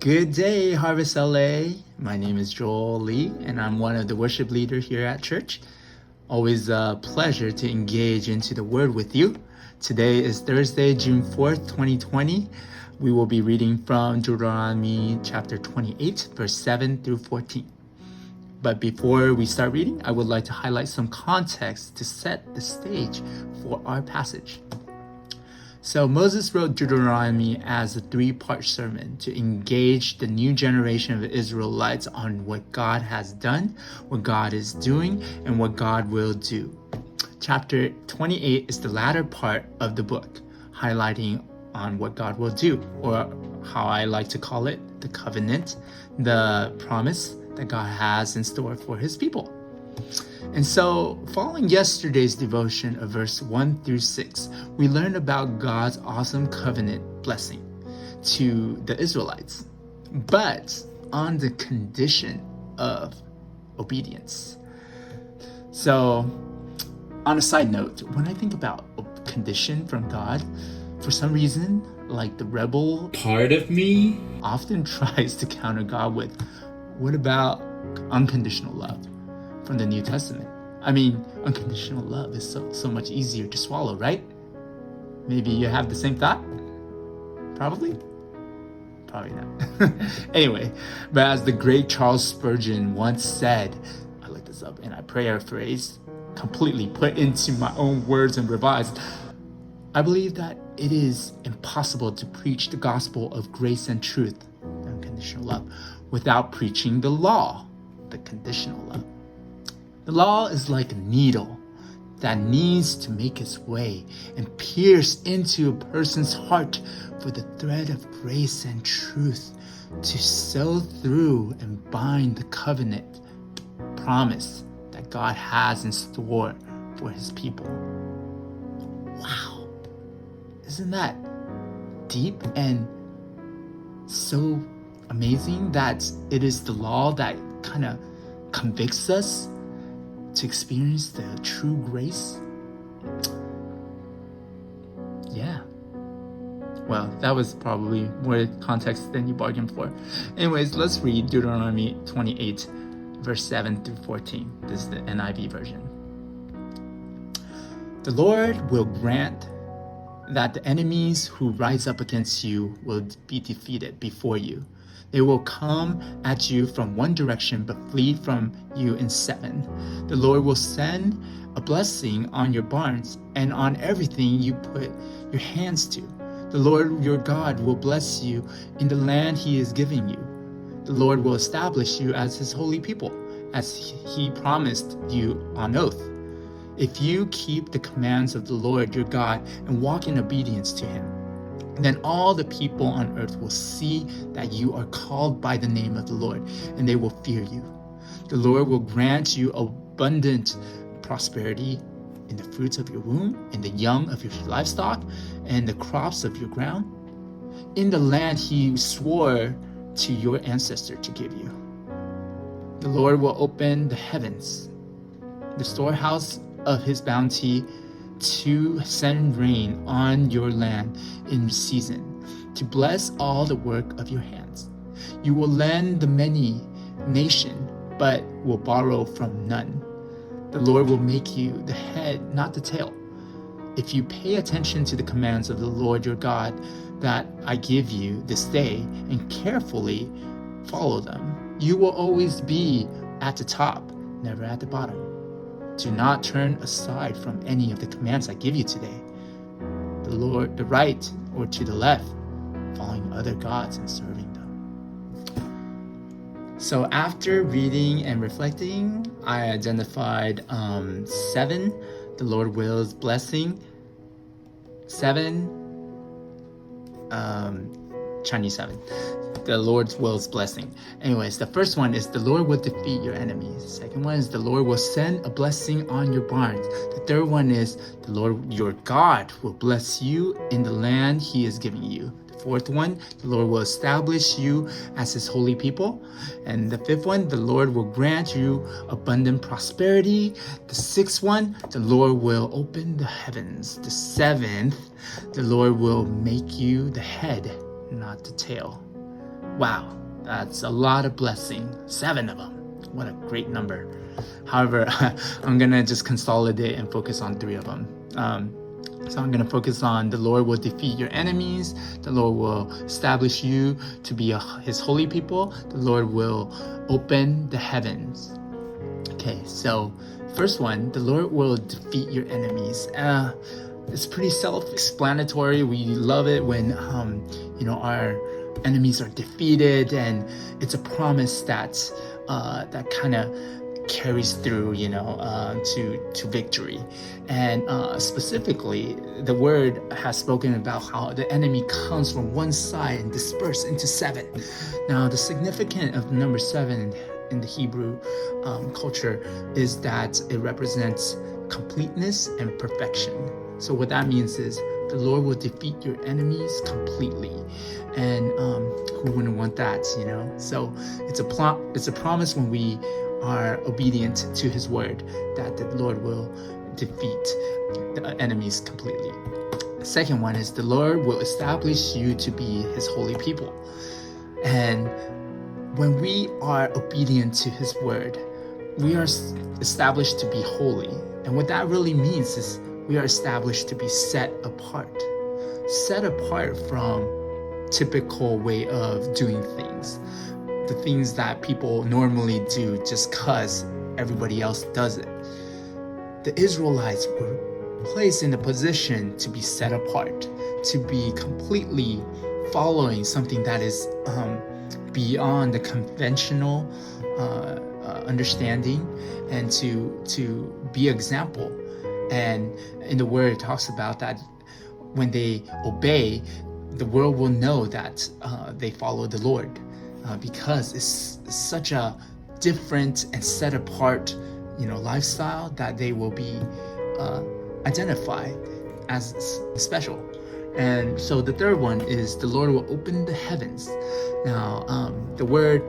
Good day, HarvestLA. My name is Joel Lee, and I'm one of the worship leaders here at church. Always a pleasure to engage into the Word with you. Today is Thursday, June 4th, 2020. We will be reading from Deuteronomy chapter 28, verse 7 through 14. But before we start reading, I would like to highlight some context to set the stage for our passage. So Moses wrote Deuteronomy as a three-part sermon to engage the new generation of Israelites on what God has done, what God is doing, and what God will do. Chapter 28 is the latter part of the book, highlighting on what God will do, or how I like to call it, the covenant, the promise that God has in store for his people. And so, following yesterday's devotion of verse 1 through 6, we learned about God's awesome covenant blessing to the Israelites, but on the condition of obedience. So, on a side note, when I think about a condition from God, for some reason, like the rebel part of me often tries to counter God with, what about unconditional love from the New Testament? I mean, unconditional love is so much easier to swallow, right? Maybe you have the same thought? Probably not. Anyway, but as the great Charles Spurgeon once said, I looked this up and I paraphrase, completely put into my own words and revised, I believe that it is impossible to preach the gospel of grace and truth, unconditional love, without preaching the law, the conditional love. The law is like a needle that needs to make its way and pierce into a person's heart for the thread of grace and truth to sew through and bind the covenant promise that God has in store for his people. Wow. Isn't that deep and so amazing that it is the law that kind of convicts us to experience the true grace? Yeah. Well, that was probably more context than you bargained for. Anyways, let's read Deuteronomy 28, verse 7 through 14. This is the NIV version. The Lord will grant that the enemies who rise up against you will be defeated before you. They will come at you from one direction, but flee from you in seven. The Lord will send a blessing on your barns and on everything you put your hands to. The Lord your God will bless you in the land he is giving you. The Lord will establish you as his holy people, as he promised you on oath. If you keep the commands of the Lord your God and walk in obedience to him, then all the people on earth will see that you are called by the name of the Lord, and they will fear you. The Lord will grant you abundant prosperity in the fruits of your womb, in the young of your livestock, and the crops of your ground, in the land he swore to your ancestor to give you. The Lord will open the heavens, the storehouse of his bounty, to send rain on your land in season, to bless all the work of your hands. You will lend the many nation, but will borrow from none. The Lord will make you the head, not the tail. If you pay attention to the commands of the Lord your God that I give you this day and carefully follow them, you will always be at the top, never at the bottom. Do not turn aside from any of the commands I give you today, the right or to the left, following other gods and serving them. So after reading and reflecting, I identified 7, the Lord wills blessing, 7, Chinese 7. The Lord's will's blessing. Anyways, the first one is the Lord will defeat your enemies. The second one is the Lord will send a blessing on your barns. The third one is the Lord your God will bless you in the land he is giving you. The fourth one, the Lord will establish you as his holy people. And the fifth one, the Lord will grant you abundant prosperity. The sixth one, the Lord will open the heavens. The seventh, the Lord will make you the head, not the tail. Wow, that's a lot of blessing. 7 of them. What a great number. However, I'm going to just consolidate and focus on 3 of them. So I'm going to focus on the Lord will defeat your enemies. The Lord will establish you to be his holy people. The Lord will open the heavens. Okay, so first one, the Lord will defeat your enemies. It's pretty self-explanatory. We love it when our enemies are defeated, and it's a promise that that kind of carries through, to victory. And specifically, the word has spoken about how the enemy comes from one side and disperses into 7. Now, the significance of number 7 in the Hebrew culture is that it represents completeness and perfection. So what that means is the Lord will defeat your enemies completely. And who wouldn't want that, So it's a promise when we are obedient to his word that the Lord will defeat the enemies completely. The second one is the Lord will establish you to be his holy people. And when we are obedient to his word, we are established to be holy. And what that really means is we are established to be set apart from typical way of doing things, the things that people normally do just because everybody else does it. The Israelites were placed in a position to be set apart, to be completely following something that is beyond the conventional understanding, and to be example. And in the word, it talks about that when they obey, the world will know that they follow the Lord, because it's such a different and set apart, lifestyle that they will be identified as special. And so the third one is the Lord will open the heavens. Now, the word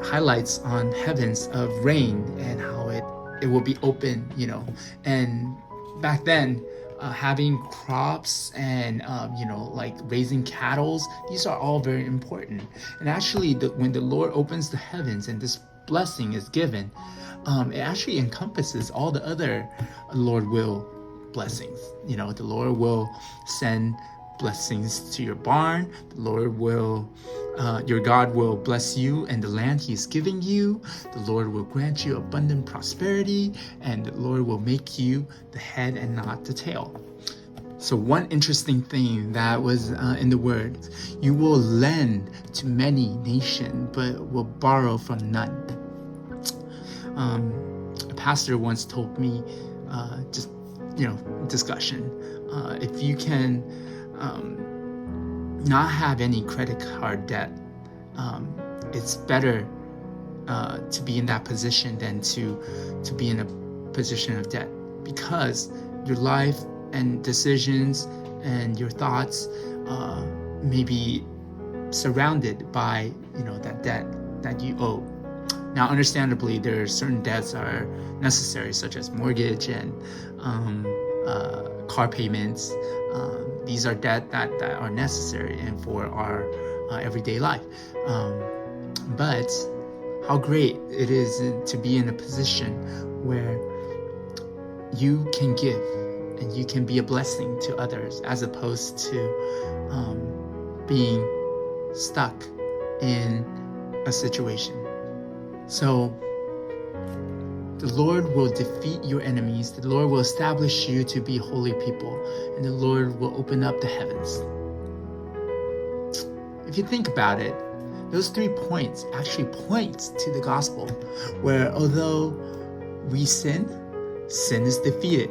highlights on heavens of rain and how it will be open, and back then, having crops and like raising cattle, these are all very important. And actually, when the Lord opens the heavens and this blessing is given, it actually encompasses all the other Lord will blessings. The Lord will send blessings to your barn. The Lord will your God will bless you and the land he is giving you. The Lord will grant you abundant prosperity, and the Lord will make you the head and not the tail. So one interesting thing that was in the word, you will lend to many nations, but will borrow from none. A pastor once told me, discussion, if you can not have any credit card debt, it's better to be in that position than to be in a position of debt, because your life and decisions and your thoughts may be surrounded by that debt that you owe. Now, understandably, there are certain debts that are necessary, such as mortgage and car payments. These are debt that are necessary and for our everyday life. But how great it is to be in a position where you can give and you can be a blessing to others, as opposed to being stuck in a situation. So the Lord will defeat your enemies. The Lord will establish you to be holy people, and the Lord will open up the heavens. If you think about it, those 3 points actually point to the gospel, where although we sin is defeated.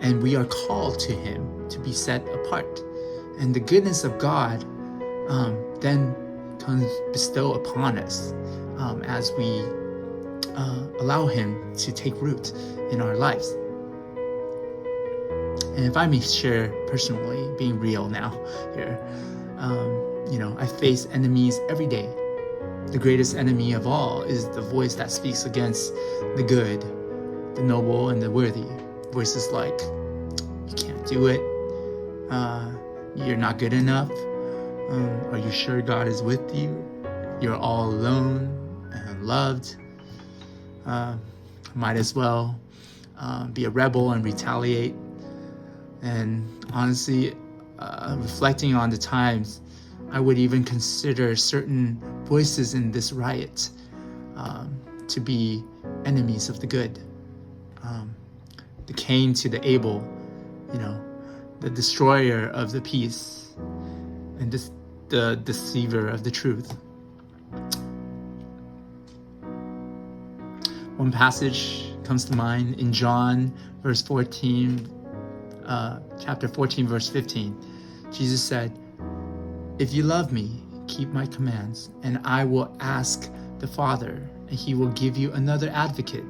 And we are called to him to be set apart. And the goodness of God then comes bestow upon us as we allow him to take root in our lives. And if I may share personally, being real now here, I face enemies every day. The greatest enemy of all is the voice that speaks against the good, the noble, and the worthy. Voices like, you can't do it, you're not good enough, Are you sure God is with you? You're all alone and loved. Might as well be a rebel and retaliate. And honestly, reflecting on the times, I would even consider certain voices in this riot to be enemies of the good. The Cain to the Abel, the destroyer of the peace, and the deceiver of the truth. One passage comes to mind in John, chapter 14, verse 15. Jesus said, "If you love me, keep my commands, and I will ask the Father, and he will give you another advocate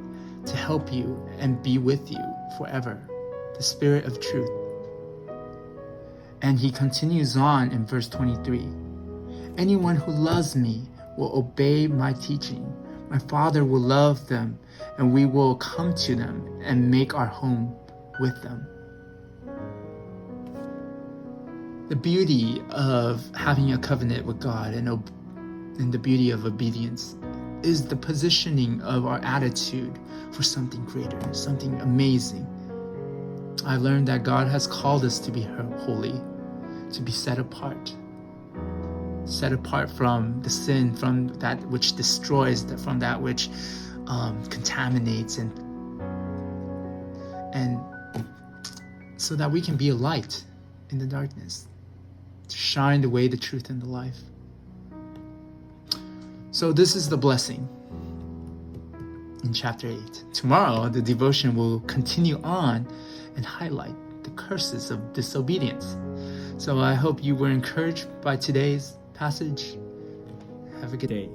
to help you and be with you forever, the Spirit of truth." And he continues on in verse 23. "Anyone who loves me will obey my teaching. My Father will love them, and we will come to them and make our home with them." The beauty of having a covenant with God and the beauty of obedience is the positioning of our attitude for something greater, something amazing. I learned that God has called us to be holy, to be set apart from the sin, from that which destroys, from that which contaminates, and so that we can be a light in the darkness, to shine the way, the truth, and the life. So this is the blessing in chapter 8. Tomorrow, the devotion will continue on and highlight the curses of disobedience. So I hope you were encouraged by today's passage. Have a good day.